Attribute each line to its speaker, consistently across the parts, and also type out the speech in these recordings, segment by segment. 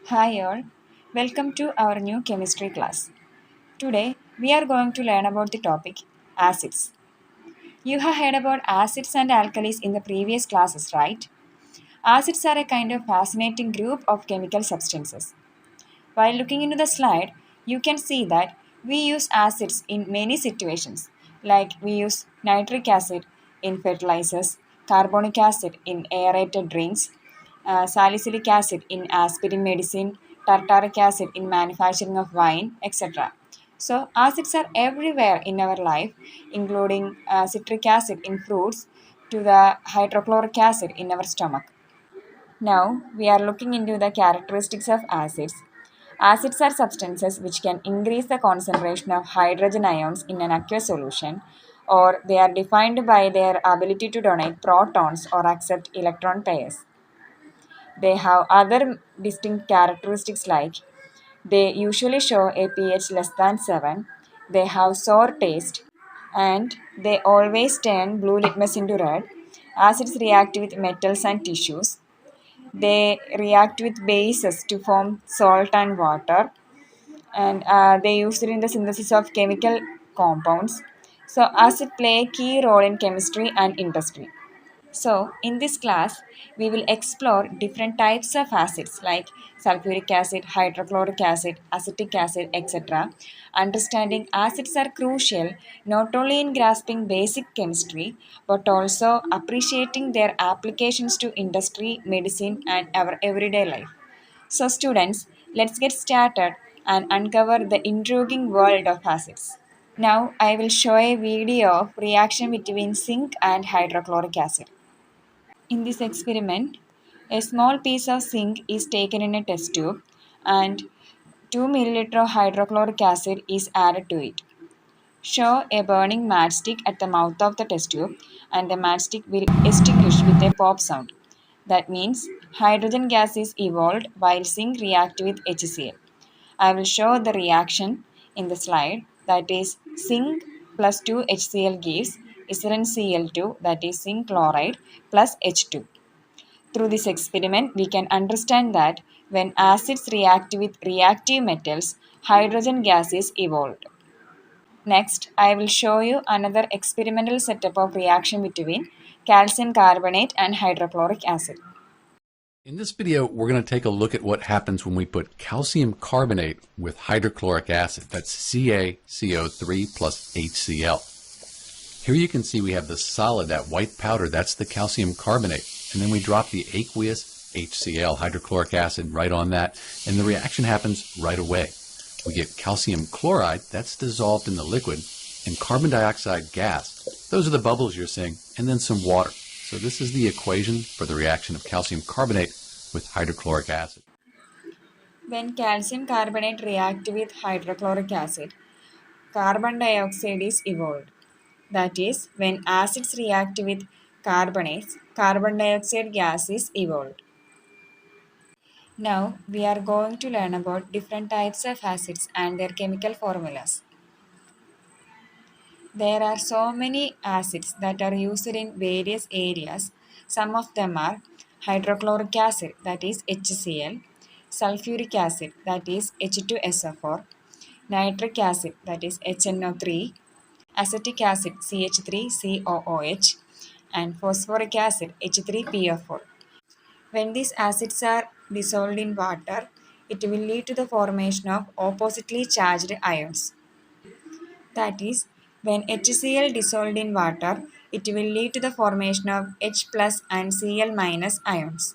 Speaker 1: Hi all, welcome to our new chemistry class. Today we are going to learn about the topic acids. You have heard about acids and alkalis in the previous classes, right? Acids are a kind of fascinating group of chemical substances. While looking into the slide, you can see that we use acids in many situations, like we use nitric acid in fertilizers, carbonic acid in aerated drinks, salicylic acid in aspirin medicine, tartaric acid in manufacturing of wine, etc. So, acids are everywhere in our life, including citric acid in fruits to the hydrochloric acid in our stomach. Now, we are looking into the characteristics of acids. Acids are substances which can increase the concentration of hydrogen ions in an aqueous solution, or they are defined by their ability to donate protons or accept electron pairs. They have other distinct characteristics like they usually show a pH less than 7, they have sour taste, and they always turn blue litmus into red. Acids react with metals and tissues. They react with bases to form salt and water, and they use it in the synthesis of chemical compounds. So, acid play a key role in chemistry and industry. So, in this class, we will explore different types of acids like sulfuric acid, hydrochloric acid, acetic acid, etc. Understanding acids are crucial not only in grasping basic chemistry but also appreciating their applications to industry, medicine, and our everyday life. So, students, let's get started and uncover the intriguing world of acids. Now, I will show a video of reaction between zinc and hydrochloric acid. In this experiment, a small piece of zinc is taken in a test tube and 2 milliliter of hydrochloric acid is added to it. Show a burning matchstick at the mouth of the test tube and the matchstick will extinguish with a pop sound. That means hydrogen gas is evolved while zinc reacts with HCl. I will show the reaction in the slide, that is zinc plus 2 HCl gives SnCl2, that is zinc chloride plus H2. Through this experiment, we can understand that when acids react with reactive metals, hydrogen gas is evolved. Next, I will show you another experimental setup of reaction between calcium carbonate and hydrochloric acid.
Speaker 2: In this video, we're going to take a look at what happens when we put calcium carbonate with hydrochloric acid. That's CaCO3 plus HCl. Here you can see we have the solid, that white powder, that's the calcium carbonate. And then we drop the aqueous HCl, hydrochloric acid, right on that. And the reaction happens right away. We get calcium chloride, that's dissolved in the liquid, and carbon dioxide gas. Those are the bubbles you're seeing, and then some water. So this is the equation for the reaction of calcium carbonate with hydrochloric acid.
Speaker 1: When calcium carbonate reacts with hydrochloric acid, carbon dioxide is evolved. That is, when acids react with carbonates, carbon dioxide gas is evolved. Now, we are going to learn about different types of acids and their chemical formulas. There are so many acids that are used in various areas. Some of them are hydrochloric acid, that is HCl, sulfuric acid, that is H2SO4, nitric acid, that is HNO3, acetic acid CH3COOH, and phosphoric acid H3PO4. When these acids are dissolved in water, it will lead to the formation of oppositely charged ions. That is, when HCl dissolved in water, it will lead to the formation of H plus and Cl minus ions.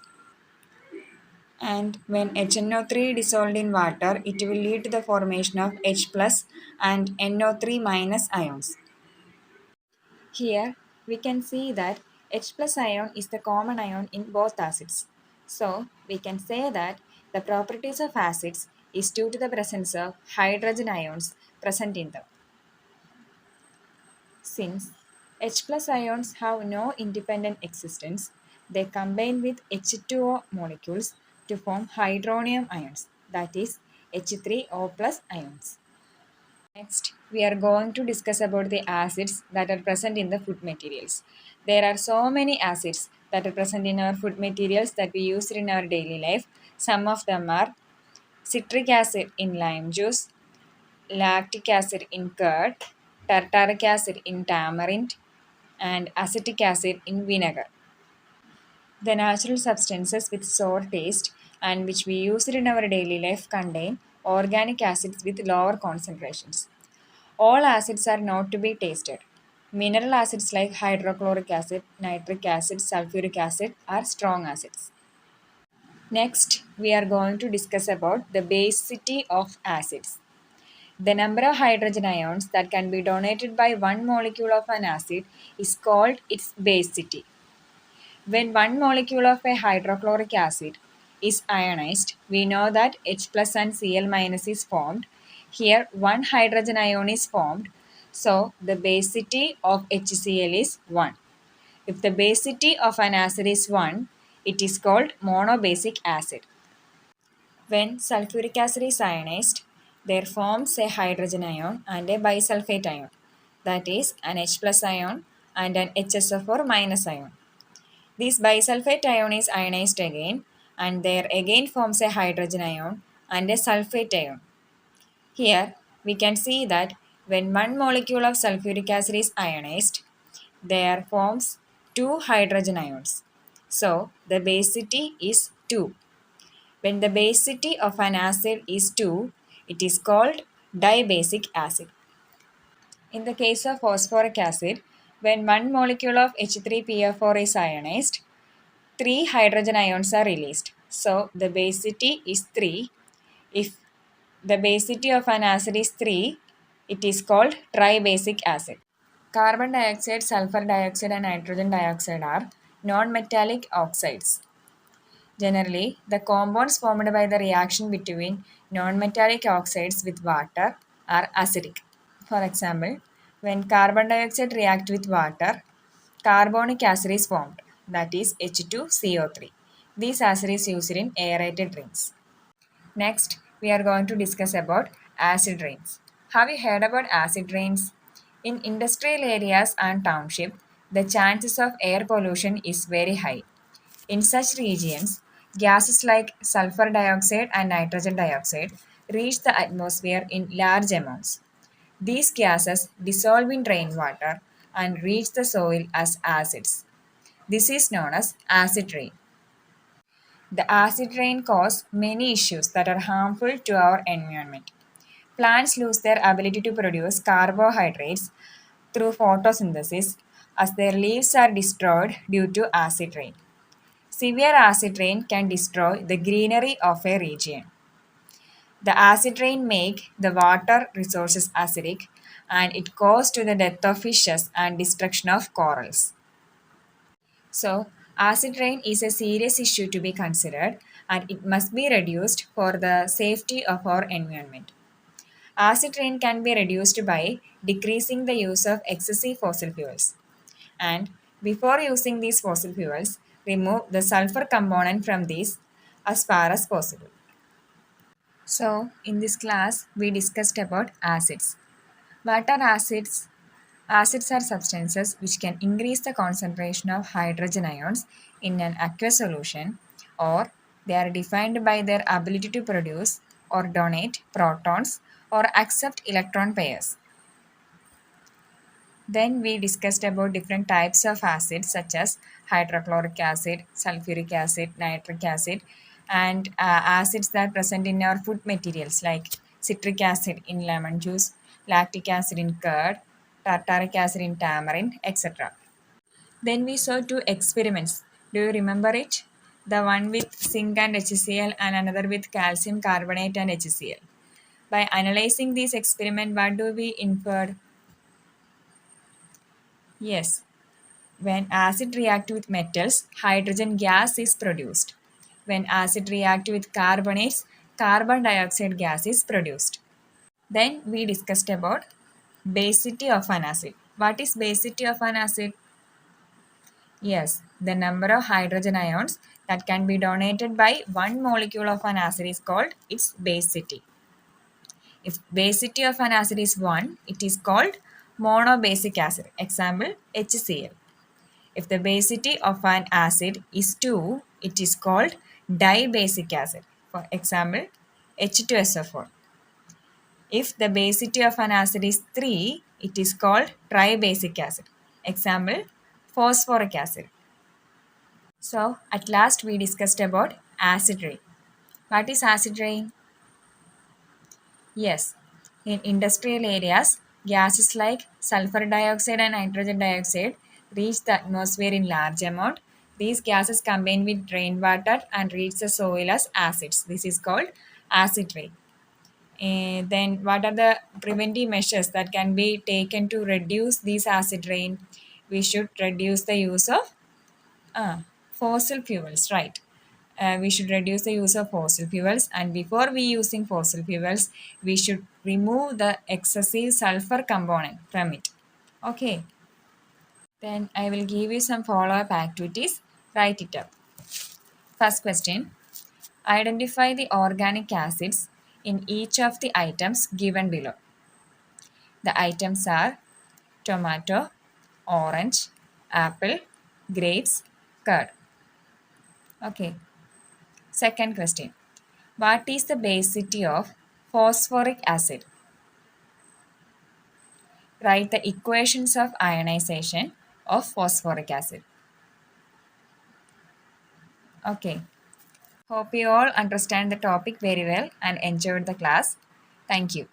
Speaker 1: And when HNO3 dissolved in water, it will lead to the formation of H plus and NO3 minus ions. Here we can see that H plus ion is the common ion in both acids. So we can say that the properties of acids is due to the presence of hydrogen ions present in them. Since H plus ions have no independent existence, they combine with H2O molecules to form hydronium ions, that is H3O plus ions. Next, we are going to discuss about the acids that are present in the food materials. There are so many acids that are present in our food materials that we use in our daily life. Some of them are citric acid in lime juice, lactic acid in curd, tartaric acid in tamarind, and acetic acid in vinegar. The natural substances with sour taste and which we use it in our daily life contain organic acids with lower concentrations. All acids are not to be tasted. Mineral acids like hydrochloric acid, nitric acid, sulfuric acid are strong acids. Next, we are going to discuss about the basicity of acids. The number of hydrogen ions that can be donated by one molecule of an acid is called its basicity. When one molecule of a hydrochloric acid is ionized, we know that H plus and Cl minus is formed. Here, one hydrogen ion is formed, so the basicity of HCl is 1. If the basicity of an acid is 1, it is called monobasic acid. When sulfuric acid is ionized, there forms a hydrogen ion and a bisulfate ion, that is, an H plus ion and an HSO4 minus ion. This bisulfate ion is ionized again and there again forms a hydrogen ion and a sulfate ion. Here we can see that when one molecule of sulfuric acid is ionized, there forms two hydrogen ions. So the basicity is 2. When the basicity of an acid is 2, it is called dibasic acid. In the case of phosphoric acid, when one molecule of H3PO4 is ionized, 3 hydrogen ions are released. So the basicity is 3. If the basicity of an acid is 3, it is called tribasic acid. Carbon dioxide, sulfur dioxide, and nitrogen dioxide are non-metallic oxides. Generally, the compounds formed by the reaction between non-metallic oxides with water are acidic. For example, when carbon dioxide reacts with water, carbonic acid is formed, that is H2CO3. This acid is used in aerated drinks. Next, we are going to discuss about acid rains. Have you heard about acid rains? In industrial areas and township, the chances of air pollution is very high. In such regions, gases like sulfur dioxide and nitrogen dioxide reach the atmosphere in large amounts. These gases dissolve in rainwater and reach the soil as acids. This is known as acid rain. The acid rain causes many issues that are harmful to our environment. Plants lose their ability to produce carbohydrates through photosynthesis as their leaves are destroyed due to acid rain. Severe acid rain can destroy the greenery of a region. The acid rain make the water resources acidic and it causes to the death of fishes and destruction of corals. So, acid rain is a serious issue to be considered and it must be reduced for the safety of our environment. Acid rain can be reduced by decreasing the use of excessive fossil fuels. And before using these fossil fuels, remove the sulfur component from these as far as possible. So, in this class, we discussed about acids. What are acids? Acids are substances which can increase the concentration of hydrogen ions in an aqueous solution, or they are defined by their ability to produce or donate protons or accept electron pairs. Then we discussed about different types of acids such as hydrochloric acid, sulfuric acid, nitric acid, and acids that are present in our food materials like citric acid in lemon juice, lactic acid in curd, tartaric acid in tamarind, etc. Then we saw two experiments. Do you remember it? The one with zinc and HCl and another with calcium carbonate and HCl. By analyzing this experiment, what do we infer? Yes, when acid react with metals, hydrogen gas is produced. When acid react with carbonates, carbon dioxide gas is produced. Then we discussed about basicity of an acid. What is basicity of an acid? Yes, the number of hydrogen ions that can be donated by one molecule of an acid is called its basicity. If basicity of an acid is 1, it is called monobasic acid. Example, HCl. If the basicity of an acid is 2, it is called dibasic acid. For example, H2SO4. If the basicity of an acid is 3, it is called tribasic acid. Example, phosphoric acid. So, at last we discussed about acid rain. What is acid rain? Yes, in industrial areas, gases like sulfur dioxide and nitrogen dioxide reach the atmosphere in large amount. These gases combine with rainwater and reach the soil as acids. This is called acid rain. Then, what are the preventive measures that can be taken to reduce this acid rain? We should reduce the use of fossil fuels, right? We should reduce the use of fossil fuels, and before we using fossil fuels, we should remove the excessive sulfur component from it. Okay, then I will give you some follow-up activities. Write it up. First question: identify the organic acids in each of the items given below. The items are tomato, orange, apple, grapes, curd. Okay. Second question: what is the basicity of phosphoric acid? Write the equations of ionization of phosphoric acid. Okay. Hope you all understand the topic very well and enjoyed the class. Thank you.